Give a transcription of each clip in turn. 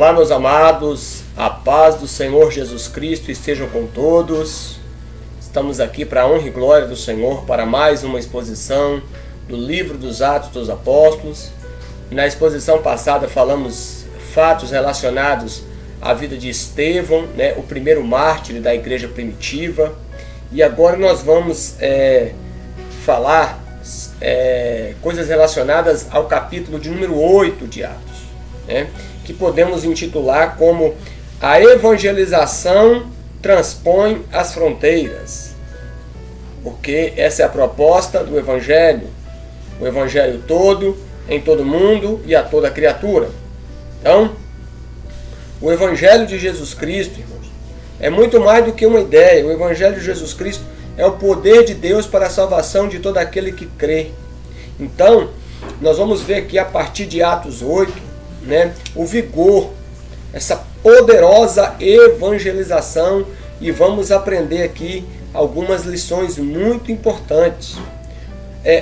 Olá, meus amados, a paz do Senhor Jesus Cristo esteja com todos. Estamos aqui para a honra e glória do Senhor para mais uma exposição do livro dos Atos dos Apóstolos. Na exposição passada falamos fatos relacionados à vida de Estevão, o primeiro mártir da igreja primitiva. E agora nós vamos falar coisas relacionadas ao capítulo de número 8 de Atos, que podemos intitular como a evangelização transpõe as fronteiras, porque essa é a proposta do Evangelho, o Evangelho todo, em todo mundo e a toda criatura. Então, o Evangelho de Jesus Cristo, irmãos, é muito mais do que uma ideia. O Evangelho de Jesus Cristo é o poder de Deus para a salvação de todo aquele que crê. Então, nós vamos ver aqui a partir de Atos 8, o vigor, essa poderosa evangelização, e vamos aprender aqui algumas lições muito importantes.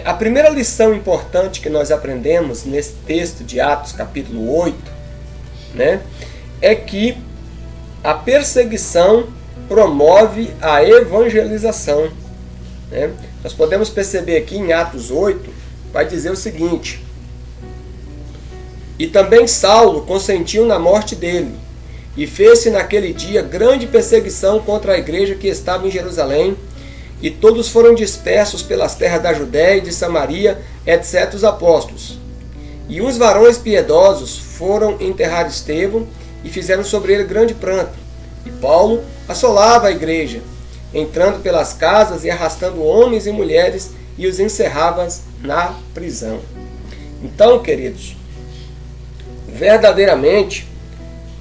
A primeira lição importante que nós aprendemos nesse texto de Atos capítulo 8, é que a perseguição promove a evangelização. Nós podemos perceber aqui em Atos 8, vai dizer o seguinte: e também Saulo consentiu na morte dele, e fez-se naquele dia grande perseguição contra a igreja que estava em Jerusalém, e todos foram dispersos pelas terras da Judéia e de Samaria, etc. os apóstolos. E uns varões piedosos foram enterrar Estevão, e fizeram sobre ele grande pranto. E Paulo assolava a igreja, entrando pelas casas e arrastando homens e mulheres, e os encerrava na prisão. Então, queridos, verdadeiramente,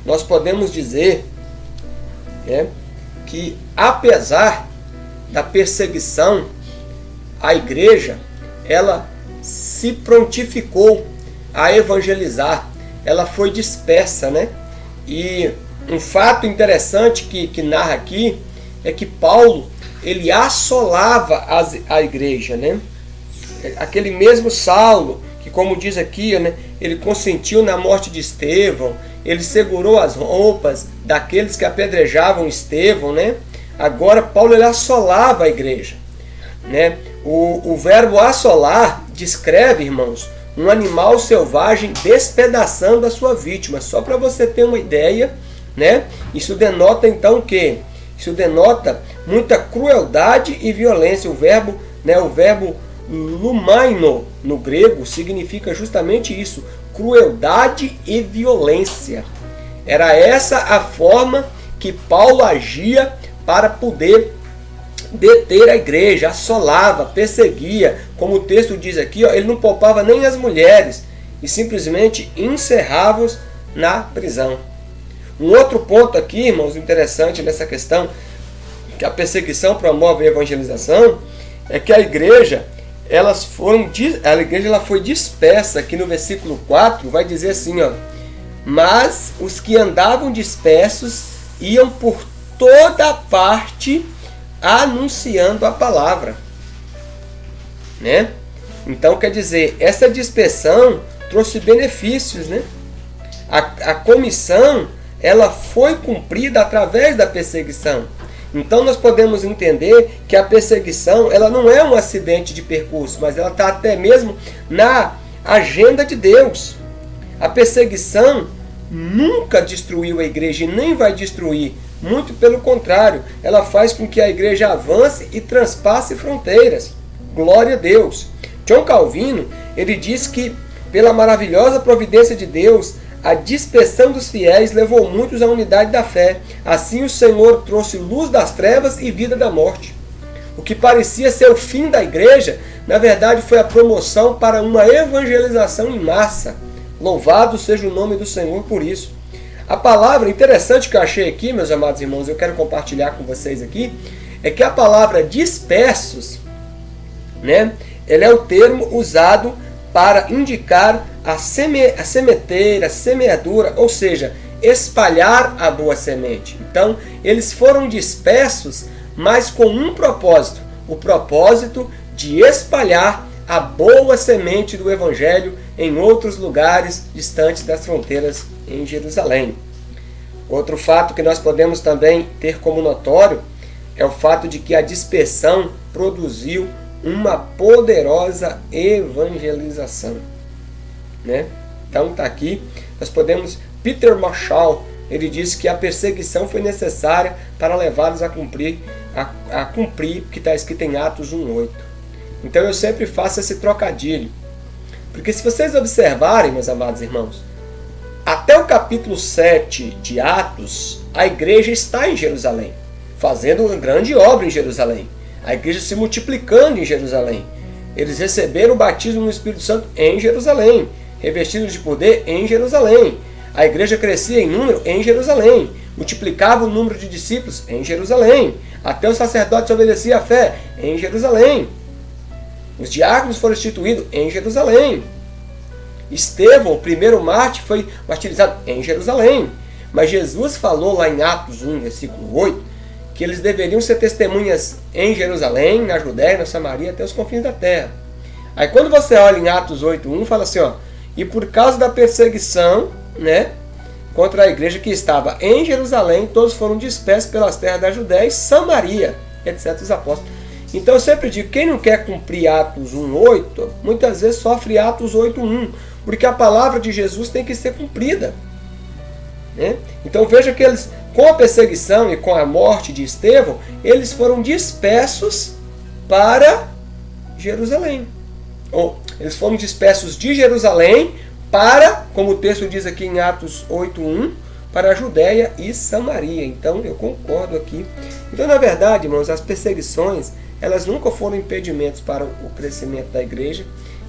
nós podemos dizer que, apesar da perseguição, a igreja, ela se prontificou a evangelizar, ela foi dispersa, E um fato interessante que narra aqui é que Paulo, ele assolava a igreja, Aquele mesmo Saulo, que, como diz aqui, ele consentiu na morte de Estevão, ele segurou as roupas daqueles que apedrejavam Estevão, Agora Paulo, ele assolava a igreja, O verbo assolar descreve, irmãos, um animal selvagem despedaçando a sua vítima. Só para você ter uma ideia, Isso denota então o quê? Isso denota muita crueldade e violência. O verbo lumaino no grego significa justamente isso, crueldade e violência. Era essa a forma que Paulo agia para poder deter a igreja, assolava, perseguia. Como o texto diz aqui, ele não poupava nem as mulheres e simplesmente encerrava-os na prisão. Um outro ponto aqui, irmãos, interessante nessa questão, que a perseguição promove a evangelização, é que a igreja ela foi dispersa. Aqui no versículo 4 vai dizer assim, mas os que andavam dispersos iam por toda parte anunciando a palavra, Então, quer dizer, essa dispersão trouxe benefícios, A comissão, ela foi cumprida através da perseguição. Então nós podemos entender que a perseguição, ela não é um acidente de percurso, mas ela está até mesmo na agenda de Deus. A perseguição nunca destruiu a igreja e nem vai destruir. Muito pelo contrário, ela faz com que a igreja avance e transpasse fronteiras. Glória a Deus. John Calvino, ele diz que, pela maravilhosa providência de Deus, a dispersão dos fiéis levou muitos à unidade da fé. Assim o Senhor trouxe luz das trevas e vida da morte. O que parecia ser o fim da igreja, na verdade foi a promoção para uma evangelização em massa. Louvado seja o nome do Senhor por isso. A palavra interessante que eu achei aqui, meus amados irmãos, eu quero compartilhar com vocês aqui, é que a palavra dispersos, ela é o termo usado para indicar a sementeira, a semeadura, ou seja, espalhar a boa semente. Então, eles foram dispersos, mas com um propósito, o propósito de espalhar a boa semente do Evangelho em outros lugares distantes das fronteiras em Jerusalém. Outro fato que nós podemos também ter como notório é o fato de que a dispersão produziu uma poderosa evangelização, né? Então está aqui, nós podemos, Peter Marshall, ele diz que a perseguição foi necessária para levá-los a cumprir o que está escrito em Atos 1:8. Então eu sempre faço esse trocadilho, porque se vocês observarem, meus amados irmãos, até o capítulo 7 de Atos, a igreja está em Jerusalém, fazendo uma grande obra em Jerusalém. A igreja se multiplicando em Jerusalém. Eles receberam o batismo no Espírito Santo em Jerusalém, revestidos de poder em Jerusalém. A igreja crescia em número em Jerusalém, multiplicava o número de discípulos em Jerusalém. Até os sacerdotes obedeciam à fé em Jerusalém. Os diáconos foram instituídos em Jerusalém. Estevão, o primeiro mártir, foi martirizado em Jerusalém. Mas Jesus falou lá em Atos 1, versículo 8, que eles deveriam ser testemunhas em Jerusalém, na Judéia, na Samaria, até os confins da terra. Aí quando você olha em Atos 8:1, fala assim, ó, e por causa da perseguição, né, contra a igreja que estava em Jerusalém, todos foram dispersos pelas terras da Judéia e Samaria, etc. os apóstolos. Então eu sempre digo, quem não quer cumprir Atos 1:8, muitas vezes sofre Atos 8:1, porque a palavra de Jesus tem que ser cumprida, né? Então veja que eles, com a perseguição e com a morte de Estevão, eles foram dispersos para Jerusalém. Ou eles foram dispersos de Jerusalém para, como o texto diz aqui em Atos 8:1, para a Judéia e Samaria. Então eu concordo aqui. Então, na verdade, irmãos, as perseguições, elas nunca foram impedimentos para o crescimento da igreja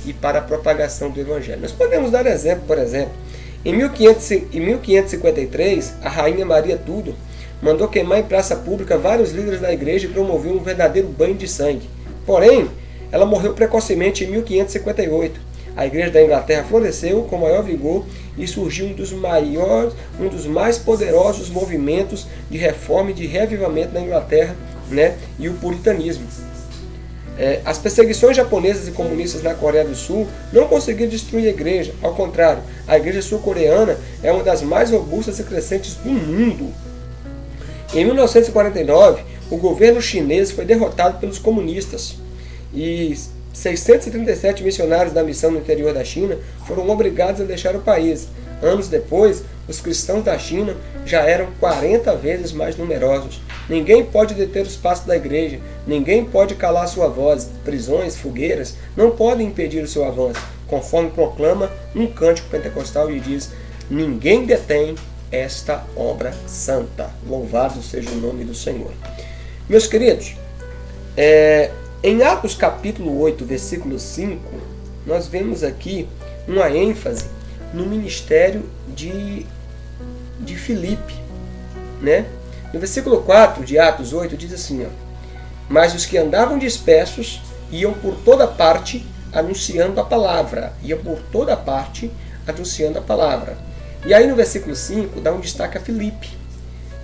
e para a propagação do evangelho. Nós podemos dar exemplo, por exemplo, em 1553, a rainha Maria Tudor mandou queimar em praça pública vários líderes da igreja e promoveu um verdadeiro banho de sangue. Porém, ela morreu precocemente em 1558. A igreja da Inglaterra floresceu com maior vigor e surgiu um dos mais poderosos movimentos de reforma e de reavivamento na Inglaterra, né, e o puritanismo. As perseguições japonesas e comunistas na Coreia do Sul não conseguiram destruir a igreja. Ao contrário, a igreja sul-coreana é uma das mais robustas e crescentes do mundo. Em 1949, o governo chinês foi derrotado pelos comunistas e 637 missionários da missão no interior da China foram obrigados a deixar o país. Anos depois, os cristãos da China já eram 40 vezes mais numerosos. Ninguém pode deter os passos da igreja, ninguém pode calar sua voz. Prisões, fogueiras não podem impedir o seu avanço, conforme proclama um cântico pentecostal e diz: ninguém detém esta obra santa. Louvado seja o nome do Senhor. Meus queridos, em Atos capítulo 8, versículo 5, nós vemos aqui uma ênfase no ministério de Filipe, né? No versículo 4 de Atos 8 diz assim, ó, mas os que andavam dispersos iam por toda parte anunciando a palavra. Iam por toda parte anunciando a palavra. E aí no versículo 5 dá um destaque a Filipe.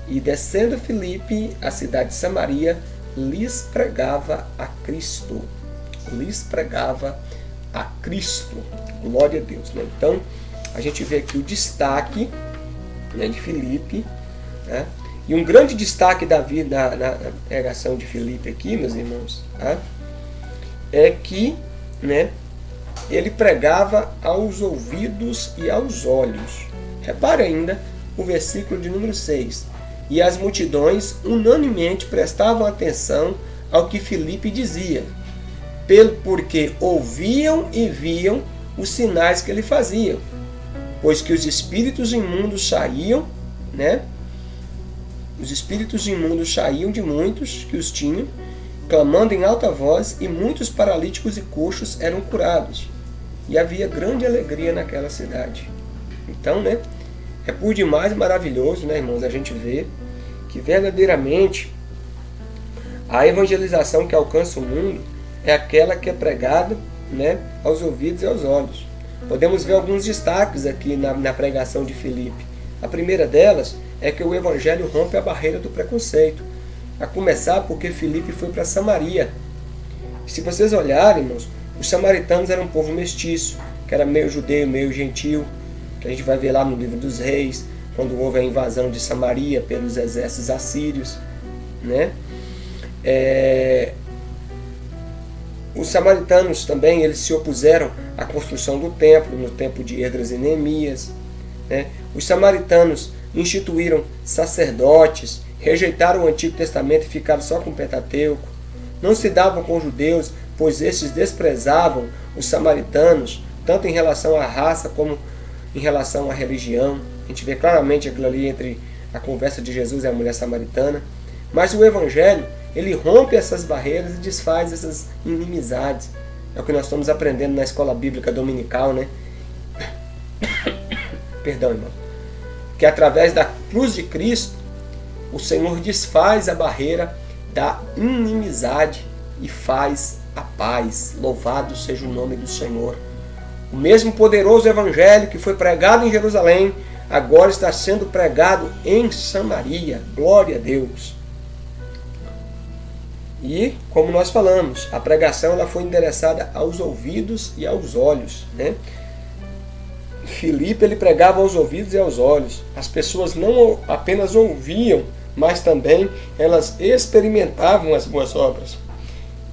E descendo Filipe, a cidade de Samaria, lhes pregava a Cristo. Lhes pregava a Cristo. Glória a Deus, né? Então, a gente vê aqui o destaque, né, de Filipe, né? E um grande destaque da vida na pregação de Filipe aqui, meus irmãos, tá? É que, né, ele pregava aos ouvidos e aos olhos. Repare ainda o versículo de número 6. E as multidões unanimemente prestavam atenção ao que Filipe dizia, porque ouviam e viam os sinais que ele fazia, pois que os espíritos imundos saíam, né? Os espíritos imundos saíam de muitos que os tinham, clamando em alta voz, e muitos paralíticos e coxos eram curados. E havia grande alegria naquela cidade. Então, né, é por demais maravilhoso, né, irmãos, a gente vê que verdadeiramente a evangelização que alcança o mundo é aquela que é pregada, né, aos ouvidos e aos olhos. Podemos ver alguns destaques aqui na pregação de Filipe. A primeira delas é que o evangelho rompe a barreira do preconceito. A começar porque Filipe foi para Samaria. Se vocês olharem, irmãos, os samaritanos eram um povo mestiço, que era meio judeu, meio gentil, que a gente vai ver lá no livro dos Reis. quando houve a invasão de Samaria pelos exércitos assírios, né? Os samaritanos também, eles se opuseram à construção do templo, no tempo de Esdras e Neemias, né? Os samaritanos instituíram sacerdotes, rejeitaram o Antigo Testamento e ficaram só com o Pentateuco. Não se davam com os judeus, pois estes desprezavam os samaritanos, tanto em relação à raça como em relação à religião. A gente vê claramente aquilo ali entre a conversa de Jesus e a mulher samaritana. Mas o Evangelho, ele rompe essas barreiras e desfaz essas inimizades. É o que nós estamos aprendendo na escola bíblica dominical, né? Perdão, irmão. Que através da cruz de Cristo, o Senhor desfaz a barreira da inimizade e faz a paz. Louvado seja o nome do Senhor. O mesmo poderoso Evangelho que foi pregado em Jerusalém, agora está sendo pregado em Samaria. Glória a Deus. E, como nós falamos, a pregação ela foi endereçada aos ouvidos e aos olhos, né? Filipe, ele pregava aos ouvidos e aos olhos. As pessoas não apenas ouviam, mas também elas experimentavam as boas obras.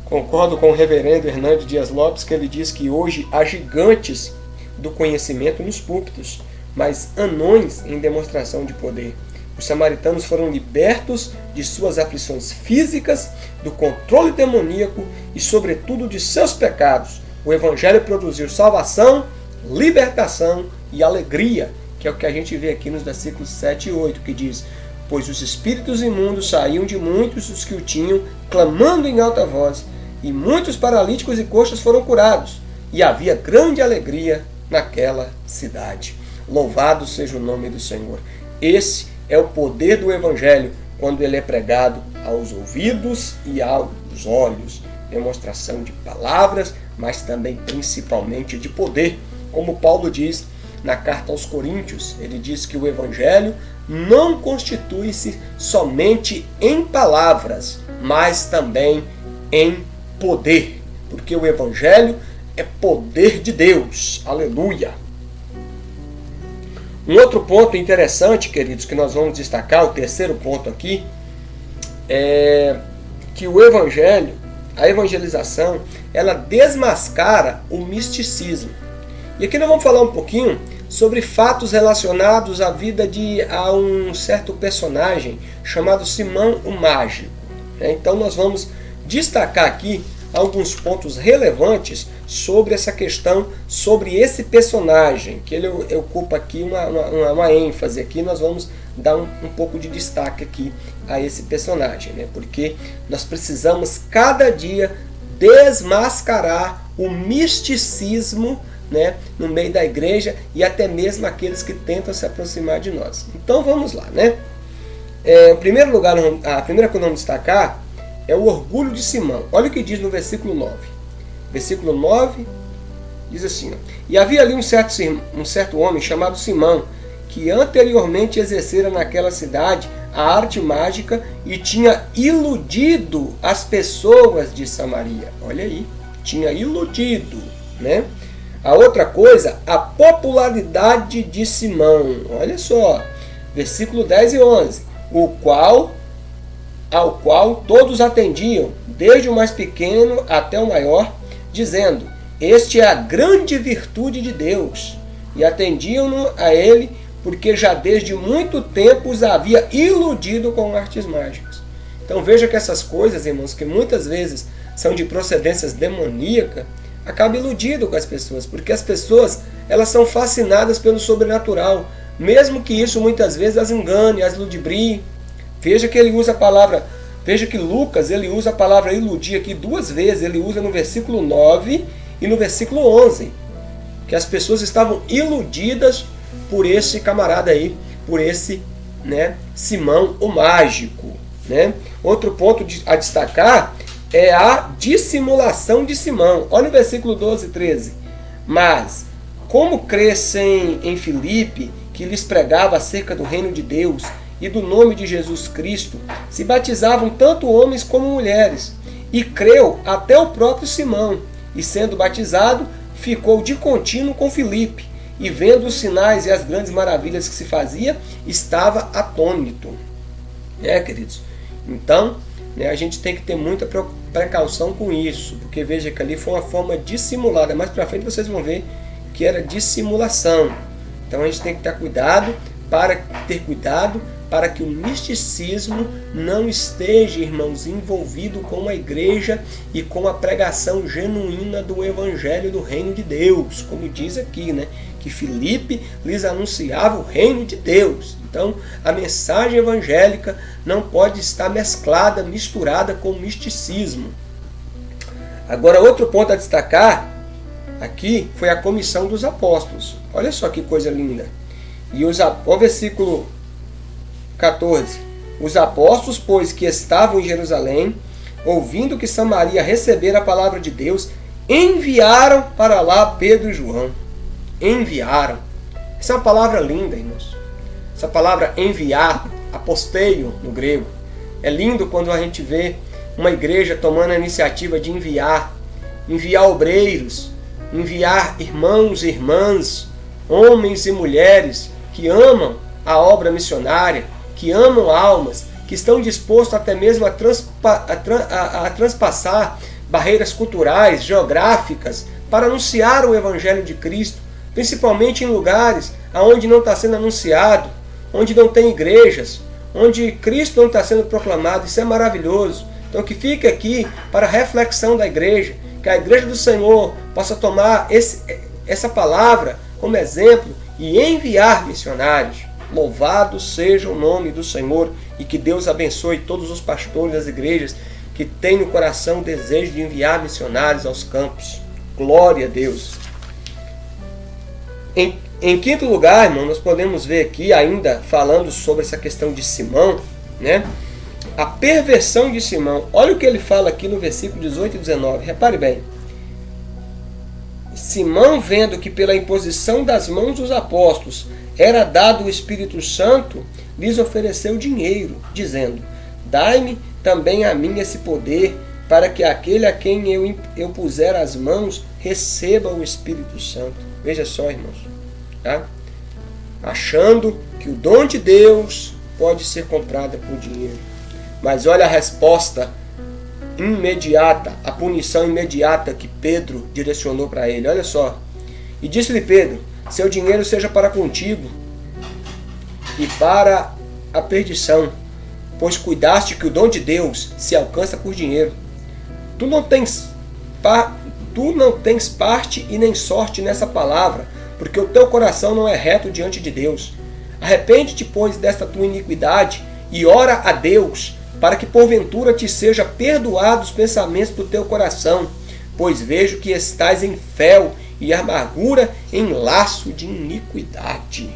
Concordo com o reverendo Hernando Dias Lopes, que ele diz que hoje há gigantes do conhecimento nos púlpitos, mas anões em demonstração de poder. Os samaritanos foram libertos de suas aflições físicas, do controle demoníaco e, sobretudo, de seus pecados. O Evangelho produziu salvação, libertação e alegria, que é o que a gente vê aqui nos versículos 7 e 8, que diz: pois os espíritos imundos saíam de muitos os que o tinham, clamando em alta voz, e muitos paralíticos e coxas foram curados, e havia grande alegria naquela cidade. Louvado seja o nome do Senhor. Esse é o poder do Evangelho quando ele é pregado aos ouvidos e aos olhos. Demonstração de palavras, mas também principalmente de poder. Como Paulo diz na carta aos Coríntios, ele diz que o Evangelho não constitui-se somente em palavras, mas também em poder. Porque o Evangelho é poder de Deus. Aleluia! Um outro ponto interessante, queridos, que nós vamos destacar, o terceiro ponto aqui, é que o Evangelho, a evangelização, ela desmascara o misticismo. E aqui nós vamos falar um pouquinho sobre fatos relacionados à vida a um certo personagem chamado Simão o Mágico. Então nós vamos destacar aqui alguns pontos relevantes sobre essa questão, sobre esse personagem, que ele ocupa aqui uma ênfase. Aqui nós vamos dar um pouco de destaque aqui a esse personagem, né? Porque nós precisamos cada dia desmascarar o misticismo, né, no meio da igreja e até mesmo aqueles que tentam se aproximar de nós. Então vamos lá, né? Em primeiro lugar, a primeira que nós vamos destacar é o orgulho de Simão. Olha o que diz no versículo 9. Versículo 9 diz assim: e havia ali um certo homem chamado Simão, que anteriormente exercera naquela cidade a arte mágica e tinha iludido as pessoas de Samaria. Olha aí, tinha iludido, né? A outra coisa, a popularidade de Simão. Olha só, versículo 10 e 11. Ao qual todos atendiam, desde o mais pequeno até o maior, dizendo: este é a grande virtude de Deus. E atendiam-no a ele, porque já desde muito tempo os havia iludido com artes mágicas. Então veja que essas coisas, irmãos, que muitas vezes são de procedências demoníacas, acaba iludido com as pessoas, porque as pessoas elas são fascinadas pelo sobrenatural, mesmo que isso muitas vezes as engane, as ludibrie. Veja que ele usa a palavra, veja que Lucas ele usa a palavra iludir aqui duas vezes, ele usa no versículo 9 e no versículo 11, que as pessoas estavam iludidas por esse camarada aí, por esse, né, Simão o Mágico, né? Outro ponto a destacar é a dissimulação de Simão. Olha o versículo 12 e 13. Mas, como crescem em Filipe, que lhes pregava acerca do reino de Deus e do nome de Jesus Cristo, se batizavam tanto homens como mulheres, e creu até o próprio Simão, e sendo batizado, ficou de contínuo com Filipe, e vendo os sinais e as grandes maravilhas que se fazia, estava atônito. Queridos? Então, a gente tem que ter muita precaução com isso, porque veja que ali foi uma forma dissimulada. Mais para frente vocês vão ver que era dissimulação. Então a gente tem que ter cuidado para que o misticismo não esteja, irmãos, envolvido com a igreja e com a pregação genuína do Evangelho do Reino de Deus, como diz aqui, que Filipe lhes anunciava o Reino de Deus. Então, a mensagem evangélica não pode estar mesclada, misturada com o misticismo. Agora, outro ponto a destacar aqui foi a comissão dos apóstolos. Olha só que coisa linda. E o versículo 14. Os apóstolos, pois, que estavam em Jerusalém, ouvindo que Samaria recebera a palavra de Deus, enviaram para lá Pedro e João. Enviaram. Essa é uma palavra linda, irmãos. Essa palavra enviar, aposteio no grego. É lindo quando a gente vê uma igreja tomando a iniciativa de enviar obreiros, enviar irmãos e irmãs, homens e mulheres que amam a obra missionária, que amam almas, que estão dispostos até mesmo a transpassar barreiras culturais, geográficas, para anunciar o Evangelho de Cristo, principalmente em lugares onde não está sendo anunciado, onde não tem igrejas, onde Cristo não está sendo proclamado. Isso é maravilhoso. Então que fique aqui para a reflexão da igreja, que a igreja do Senhor possa tomar essa palavra como exemplo e enviar missionários. Louvado seja o nome do Senhor e que Deus abençoe todos os pastores das igrejas que têm no coração o desejo de enviar missionários aos campos. Glória a Deus. Em quinto lugar, irmão, nós podemos ver aqui, ainda falando sobre essa questão de Simão, a perversão de Simão. Olha o que ele fala aqui no versículo 18 e 19. Repare bem. Simão, vendo que pela imposição das mãos dos apóstolos era dado o Espírito Santo, lhes ofereceu dinheiro, dizendo: dai-me também a mim esse poder, para que aquele a quem eu puser as mãos receba o Espírito Santo. Veja só, irmãos. Achando que o dom de Deus pode ser comprado por dinheiro. Mas olha a resposta imediata, a punição imediata que Pedro direcionou para ele. Olha só. E disse-lhe Pedro: seu dinheiro seja para contigo e para a perdição, pois cuidaste que o dom de Deus se alcança por dinheiro. Tu não tens parte e nem sorte nessa palavra, porque o teu coração não é reto diante de Deus. Arrepende-te, pois, desta tua iniquidade e ora a Deus, para que porventura te seja perdoado os pensamentos do teu coração, pois vejo que estás em fel e amargura em laço de iniquidade.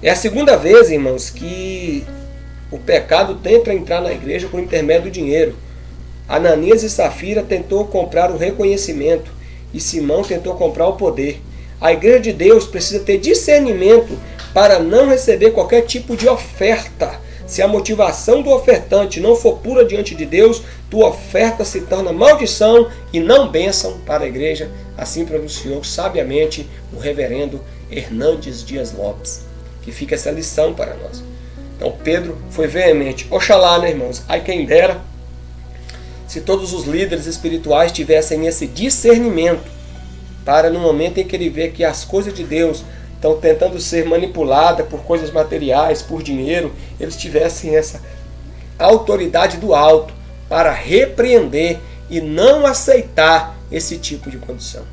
É a segunda vez, irmãos, que o pecado tenta entrar na igreja por intermédio do dinheiro. Ananias e Safira tentou comprar o reconhecimento e Simão tentou comprar o poder. A igreja de Deus precisa ter discernimento para não receber qualquer tipo de oferta. Se a motivação do ofertante não for pura diante de Deus, tua oferta se torna maldição e não bênção para a igreja. Assim pronunciou sabiamente o reverendo Hernandes Dias Lopes. Que fica essa lição para nós. Então Pedro foi veemente. Oxalá, irmãos? Ai quem dera se todos os líderes espirituais tivessem esse discernimento para no momento em que ele vê que as coisas de Deus estão tentando ser manipuladas por coisas materiais, por dinheiro, eles tivessem essa autoridade do alto para repreender e não aceitar esse tipo de condição.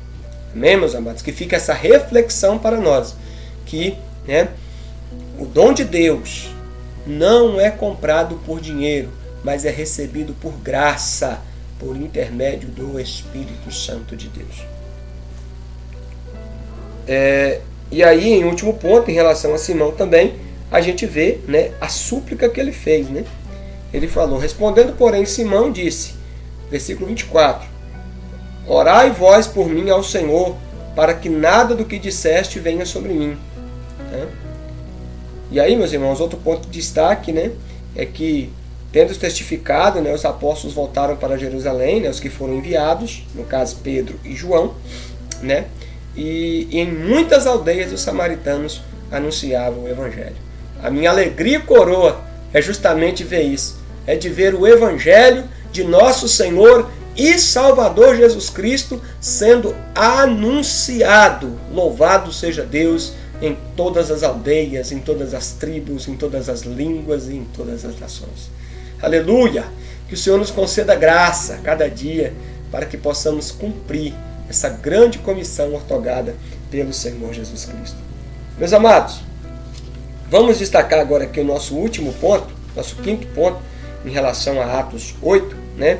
Amém, meus amados? Que fica essa reflexão para nós, que o dom de Deus não é comprado por dinheiro, mas é recebido por graça, por intermédio do Espírito Santo de Deus. E aí, em último ponto, em relação a Simão também, a gente vê a súplica que ele fez. Ele falou: respondendo, porém, Simão disse, versículo 24, orai vós por mim ao Senhor, para que nada do que disseste venha sobre mim. E aí, meus irmãos, outro ponto de destaque é que, tendo testificado, os apóstolos voltaram para Jerusalém, os que foram enviados, no caso Pedro e João, e em muitas aldeias os samaritanos anunciavam o Evangelho. A minha alegria e coroa é justamente ver isso, é de ver o Evangelho de nosso Senhor e Salvador Jesus Cristo sendo anunciado. Louvado seja Deus em todas as aldeias, em todas as tribos, em todas as línguas e em todas as nações. Aleluia! Que o Senhor nos conceda graça cada dia para que possamos cumprir essa grande comissão ortogada pelo Senhor Jesus Cristo. Meus amados, vamos destacar agora aqui o nosso último ponto, nosso quinto ponto, em relação a Atos 8, né?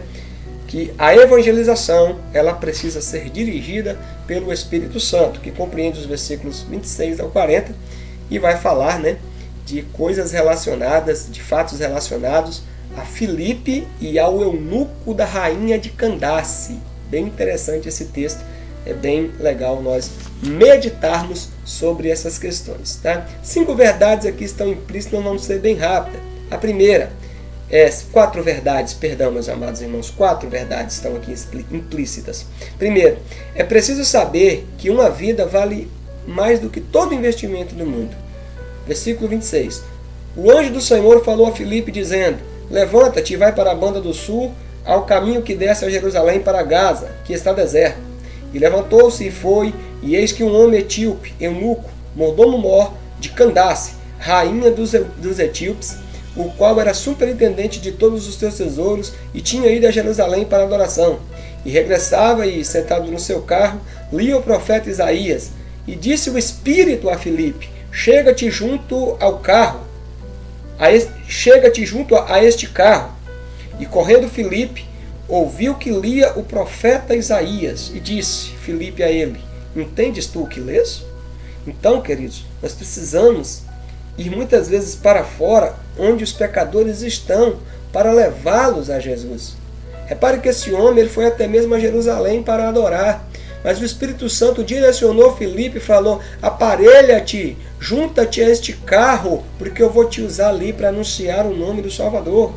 Que a evangelização ela precisa ser dirigida pelo Espírito Santo, que compreende os versículos 26 ao 40 e vai falar, né, de coisas relacionadas, de fatos relacionados a Filipe e ao eunuco da rainha de Candace. Bem interessante esse texto, é bem legal nós meditarmos sobre essas questões. Tá? 5 verdades aqui estão implícitas, não vão ser bem rápidas. A primeira, 4 verdades, perdão, meus amados irmãos, 4 verdades estão aqui implícitas. Primeiro, é preciso saber que uma vida vale mais do que todo investimento do mundo. Versículo 26. O anjo do Senhor falou a Filipe dizendo: levanta-te e vai para a banda do sul, ao caminho que desce a Jerusalém para Gaza, que está deserto. E levantou-se e foi, e eis que um homem etíope, eunuco, mordomo-mor de Candace, rainha dos etíopes, o qual era superintendente de todos os seus tesouros, e tinha ido a Jerusalém para adoração. E regressava e, sentado no seu carro, lia o profeta Isaías. E disse o Espírito a Filipe: chega-te junto ao carro, chega-te junto a este carro. E correndo Filipe, ouviu que lia o profeta Isaías, e disse Filipe a ele: entendes tu o que lês? Então, queridos, nós precisamos ir muitas vezes para fora, onde os pecadores estão, para levá-los a Jesus. Repare que esse homem ele foi até mesmo a Jerusalém para adorar, mas o Espírito Santo direcionou Filipe e falou: aparelha-te, junta-te a este carro, porque eu vou te usar ali para anunciar o nome do Salvador.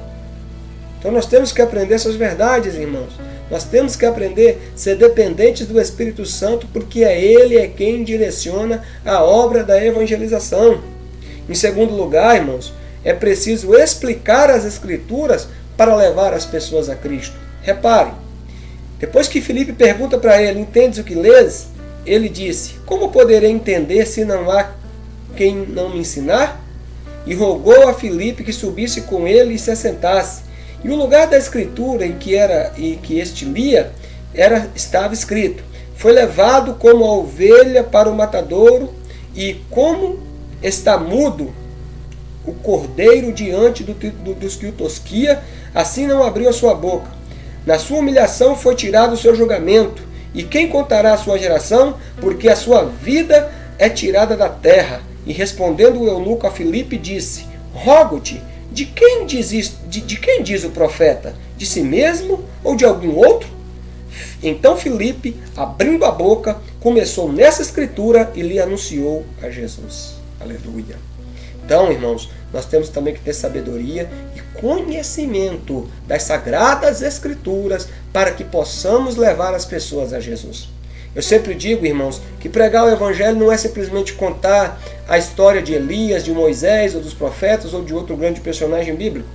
Então nós temos que aprender essas verdades, irmãos. Nós temos que aprender a ser dependentes do Espírito Santo, porque Ele quem direciona a obra da evangelização. Em segundo lugar, irmãos, é preciso explicar as Escrituras para levar as pessoas a Cristo. Repare, depois que Filipe pergunta para ele: entendes o que lês? Ele disse: como poderei entender se não há quem não me ensinar? E rogou a Filipe que subisse com ele e se assentasse. E o lugar da Escritura em que este lia estava escrito: foi levado como a ovelha para o matadouro, e como está mudo o cordeiro diante dos que o tosquia, assim não abriu a sua boca. Na sua humilhação foi tirado o seu julgamento. E quem contará a sua geração? Porque a sua vida é tirada da terra. E respondendo o eunuco a Filipe, disse: rogo-te, de quem diz o profeta? De si mesmo ou de algum outro? Então Filipe, abrindo a boca, começou nessa escritura e lhe anunciou a Jesus. Aleluia. Então, irmãos, nós temos também que ter sabedoria e conhecimento das Sagradas Escrituras para que possamos levar as pessoas a Jesus. Eu sempre digo, irmãos, que pregar o Evangelho não é simplesmente contar a história de Elias, de Moisés, ou dos profetas, ou de outro grande personagem bíblico.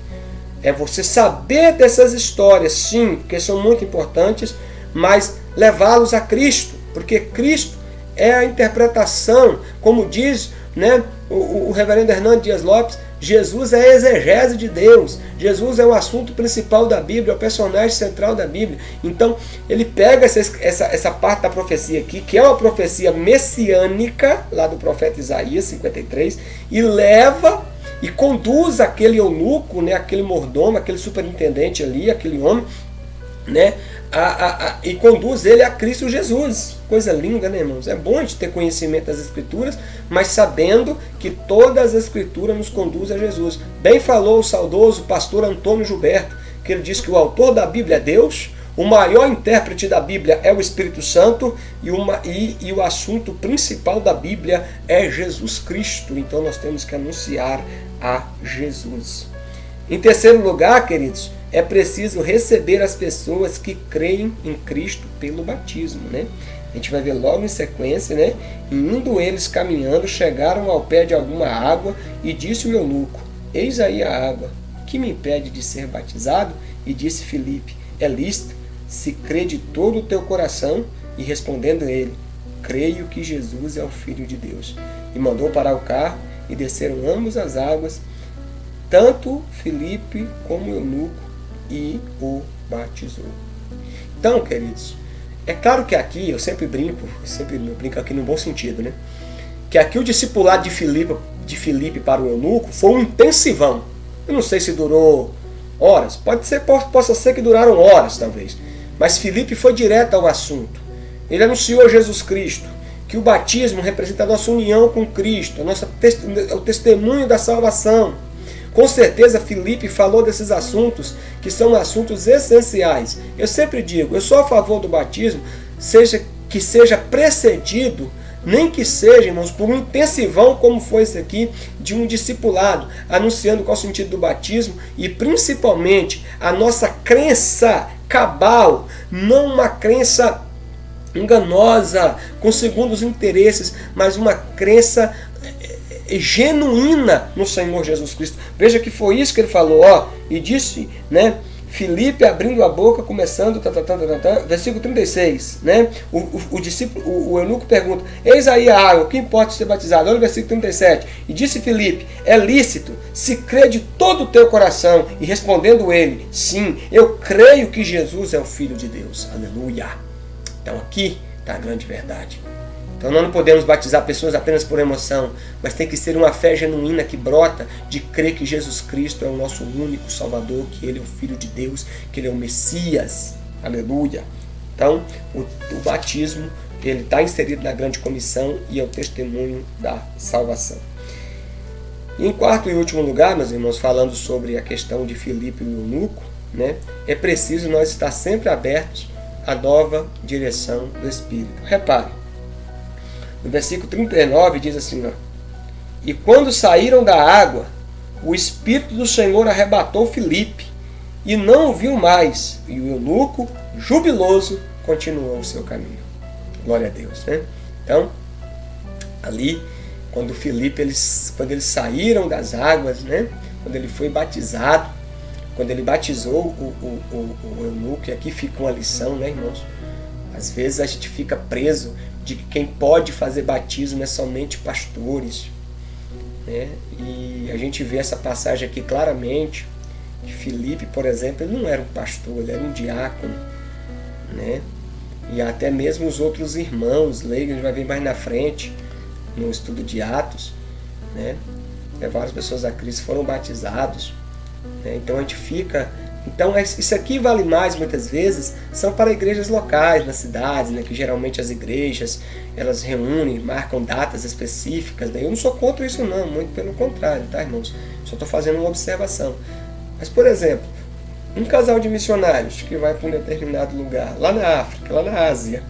É você saber dessas histórias, sim, porque são muito importantes, mas levá-los a Cristo, porque Cristo é a interpretação, como diz, né, o reverendo Hernando Dias Lopes, Jesus é a exegese de Deus. Jesus é o assunto principal da Bíblia, é o personagem central da Bíblia. Então, ele pega essa parte da profecia aqui, que é uma profecia messiânica, lá do profeta Isaías 53, e leva e conduz aquele eunuco, né, aquele mordomo, aquele superintendente ali, aquele homem, né, e conduz ele a Cristo Jesus. Coisa linda, né, irmãos? É bom a gente ter conhecimento das Escrituras, mas sabendo que todas as Escrituras nos conduzem a Jesus. Bem falou o saudoso pastor Antônio Gilberto, que ele diz que o autor da Bíblia é Deus, o maior intérprete da Bíblia é o Espírito Santo e o assunto principal da Bíblia é Jesus Cristo. Então nós temos que anunciar a Jesus. Em terceiro lugar, queridos, é preciso receber as pessoas que creem em Cristo pelo batismo, né? A gente vai ver logo em sequência, né? E indo eles caminhando, chegaram ao pé de alguma água, e disse o eunuco: eis aí a água, que me impede de ser batizado? E disse Filipe: é lícito, se crê de todo o teu coração. E respondendo ele: creio que Jesus é o Filho de Deus. E mandou parar o carro, e desceram ambos as águas, tanto Filipe como o eunuco, e o batizou. Então, queridos, é claro que aqui, eu sempre brinco aqui no bom sentido, né? Que aqui o discipulado de Filipe para o eunuco foi um intensivão. Eu não sei se durou horas, possa ser que duraram horas talvez, mas Filipe foi direto ao assunto. Ele anunciou Jesus Cristo, que o batismo representa a nossa união com Cristo, o testemunho da salvação. Com certeza Filipe falou desses assuntos que são assuntos essenciais. Eu sempre digo, eu sou a favor do batismo, que seja precedido, nem que seja, irmãos, por um intensivão como foi esse aqui, de um discipulado, anunciando qual é o sentido do batismo e principalmente a nossa crença cabal, não uma crença enganosa, com segundos interesses, mas uma crença genuína no Senhor Jesus Cristo. Veja que foi isso que ele falou, e disse, né, Filipe abrindo a boca, começando, versículo 36, né, o eunuco pergunta: eis aí a água, o que importa ser batizado? Olha o versículo 37, e disse Filipe: é lícito, se crê de todo o teu coração. E respondendo ele: sim, eu creio que Jesus é o Filho de Deus. Aleluia. Então aqui está a grande verdade. Então nós não podemos batizar pessoas apenas por emoção, mas tem que ser uma fé genuína que brota de crer que Jesus Cristo é o nosso único Salvador, que Ele é o Filho de Deus, que Ele é o Messias. Aleluia. Então o batismo, ele está inserido na grande comissão e é o testemunho da salvação. E em quarto e último lugar, meus irmãos, falando sobre a questão de Filipe e o eunuco, né, é preciso nós estar sempre abertos à nova direção do Espírito. Repare, no versículo 39 diz assim, e quando saíram da água, o Espírito do Senhor arrebatou Filipe, e não o viu mais, e o eunuco, jubiloso, continuou o seu caminho. Glória a Deus, né? Então, ali, quando quando eles saíram das águas, né? Quando ele foi batizado, quando ele batizou o eunuco, e aqui fica uma lição, né, irmãos? Às vezes a gente fica preso de que quem pode fazer batismo é somente pastores, né? E a gente vê essa passagem aqui claramente, que Filipe, por exemplo, ele não era um pastor, ele era um diácono, né? E até mesmo os outros irmãos leigos, a gente vai ver mais na frente, no estudo de Atos, né? Várias pessoas da Cristo foram batizados, né? Então a gente fica... Então isso aqui vale mais, muitas vezes, são para igrejas locais, nas cidades, né, que geralmente as igrejas, elas reúnem, marcam datas específicas, né? Eu não sou contra isso não, muito pelo contrário, tá, irmãos? Só estou fazendo uma observação. Mas, por exemplo, um casal de missionários que vai para um determinado lugar, lá na África, lá na Ásia,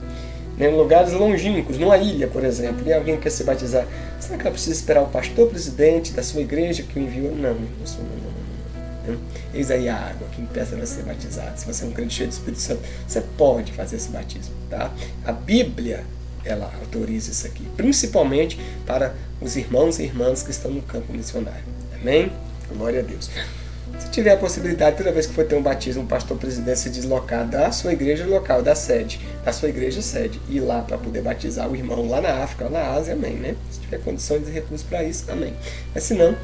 né, em lugares longínquos, numa ilha, por exemplo, e alguém quer se batizar, será que ela precisa esperar o pastor presidente da sua igreja que o enviou? Não, não. Eis aí a água que impeça de ser batizado. Se você é um crente cheio do Espírito Santo, você pode fazer esse batismo, tá? A Bíblia, ela autoriza isso aqui, principalmente para os irmãos e irmãs que estão no campo missionário. Amém? Glória a Deus. Se tiver a possibilidade, toda vez que for ter um batismo, um pastor presidente se deslocar da sua igreja local, da sua igreja sede, e ir lá para poder batizar o irmão lá na África, lá na Ásia, amém, né? Se tiver condições e recursos para isso, amém. Mas se não,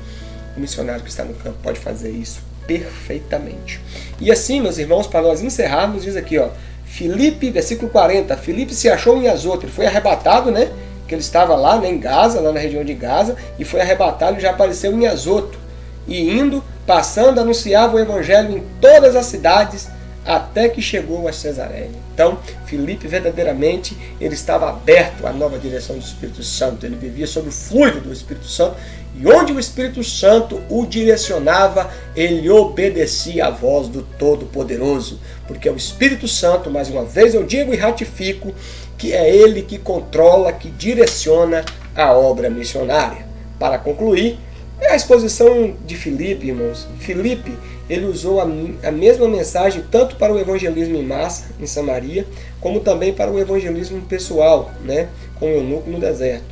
o missionário que está no campo pode fazer isso perfeitamente. E assim, meus irmãos, para nós encerrarmos, diz aqui, Filipe, versículo 40, Filipe se achou em Azoto, ele foi arrebatado, né? Que ele estava lá, né, em Gaza, lá na região de Gaza, e foi arrebatado e já apareceu em Azoto. E indo, passando, anunciava o evangelho em todas as cidades, até que chegou a Cesareia. Então, Filipe verdadeiramente, ele estava aberto à nova direção do Espírito Santo, ele vivia sob o fluido do Espírito Santo, e onde o Espírito Santo o direcionava, ele obedecia à voz do Todo-Poderoso, porque é o Espírito Santo, mais uma vez eu digo e ratifico, que é ele que controla, que direciona a obra missionária. Para concluir, É a exposição de Filipe, irmãos. Filipe, ele usou a mesma mensagem tanto para o evangelismo em massa, em Samaria, como também para o evangelismo pessoal, né, com o eunuco no deserto.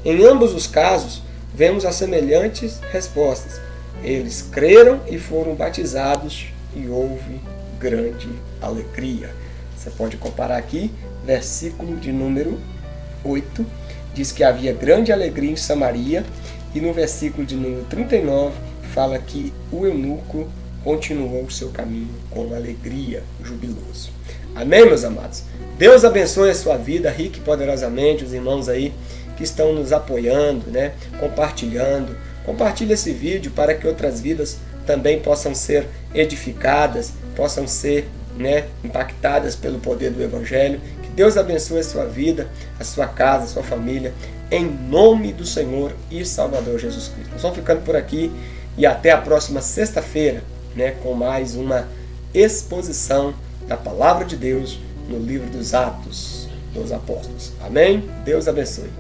Em ambos os casos, vemos as semelhantes respostas. Eles creram e foram batizados e houve grande alegria. Você pode comparar aqui, versículo de número 8, diz que havia grande alegria em Samaria, e no versículo de número 39 fala que o eunuco continuou o seu caminho com alegria, jubiloso. Amém, meus amados? Deus abençoe a sua vida rica e poderosamente, os irmãos aí que estão nos apoiando, né? Compartilhando. Compartilhe esse vídeo para que outras vidas também possam ser edificadas, possam ser, né, impactadas pelo poder do Evangelho. Que Deus abençoe a sua vida, a sua casa, a sua família, em nome do Senhor e Salvador Jesus Cristo. Nós vamos ficando por aqui e até a próxima sexta-feira, né, com mais uma exposição da Palavra de Deus no livro dos Atos dos Apóstolos. Amém? Deus abençoe.